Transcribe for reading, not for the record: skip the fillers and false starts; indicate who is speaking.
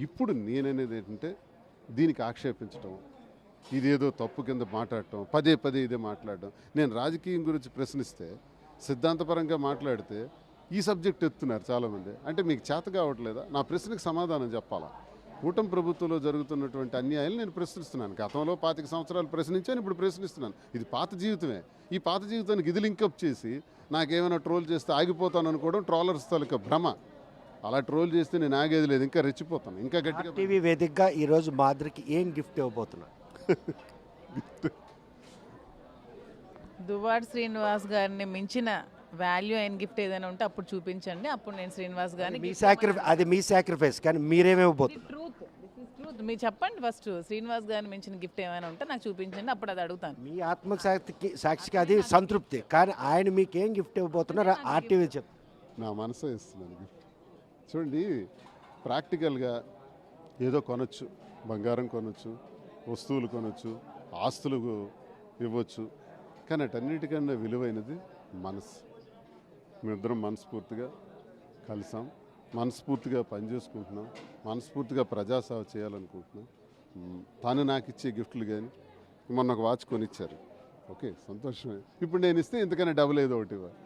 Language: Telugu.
Speaker 1: ఇప్పుడు నేననేది ఏంటంటే దీనికి ఆక్షేపించడం, ఇదేదో తప్పు కింద మాట్లాడటం, పదే పదే ఇదే మాట్లాడడం. నేను రాజకీయం గురించి ప్రశ్నిస్తే, సిద్ధాంతపరంగా మాట్లాడితే ఈ సబ్జెక్ట్ ఎత్తున్నారు చాలామంది. అంటే మీకు చేత కావట్లేదా? నా ప్రశ్నకు సమాధానం చెప్పాలా? కూటమి ప్రభుత్వంలో జరుగుతున్నటువంటి అన్యాయాలు నేను ప్రశ్నిస్తున్నాను. గతంలో 25 సంవత్సరాలు ప్రశ్నించాను, ఇప్పుడు ప్రశ్నిస్తున్నాను. ఇది పాత జీవితమే. ఈ పాత జీవితానికి ఇది లింకప్ చేసి నాకేమైనా ట్రోల్ చేస్తే ఆగిపోతాను అనుకోవడం ట్రోలర్స్ తాలూకా భ్రమ. అలా ట్రోల్ చేస్తే నేను ఆగేది లేదు, ఇంకా రెచ్చిపోతాను, ఇంకా గట్టిగా.
Speaker 2: టీవీ వేదికగా ఈరోజు మాధురికి ఏం గిఫ్ట్ ఇవ్వబోతున్నారు?
Speaker 3: దువ్వాడ శ్రీనివాస్ గారిని మించిన వాల్యూ అయిన గిఫ్ట్ ఏదైనా ఉంటే అప్పుడు చూపించండి. అప్పుడు నేను శ్రీనివాస్ గారిని
Speaker 2: అది మీ సాక్రిఫైస్, కానీ మీరేమివ్వబోతున్నారు?
Speaker 3: Truth, this is truth. మీరు చెప్పండి ఫస్ట్. శ్రీనివాస్ గారిని మించిన గిఫ్ట్ ఏమైనా ఉంటే నాకు చూపించండి, అప్పుడు అది అడుగుతాను.
Speaker 2: మీ సాక్షికి అది సంతృప్తి, కానీ ఆయన మీకు ఏం గిఫ్ట్ ఇవ్వబోతున్నారు ఆర్టీవీ చెప్.
Speaker 1: నా మనసే ఇస్తున్నాను గిఫ్ట్. చూడండి, ప్రాక్టికల్గా ఏదో కొనొచ్చు, బంగారం కొనొచ్చు, వస్తువులు కొనొచ్చు, ఆస్తులు ఇవ్వచ్చు, కానీ అటన్నిటికన్నా విలువైనది మనసు. మేమిద్దరం మనస్ఫూర్తిగా కలిసాం, మనస్ఫూర్తిగా పనిచేసుకుంటున్నాం, మనస్ఫూర్తిగా ప్రజాసేవ చేయాలనుకుంటున్నాం. తాను నాకు ఇచ్చే గిఫ్ట్లు కానీ మొన్న ఒక వాచ్ కొనిచ్చారు, ఓకే, సంతోషమే. ఇప్పుడు నేను ఇస్తే ఇంతకన్నా డబుల్ ఏదో ఒకటి ఇవ్వాలి.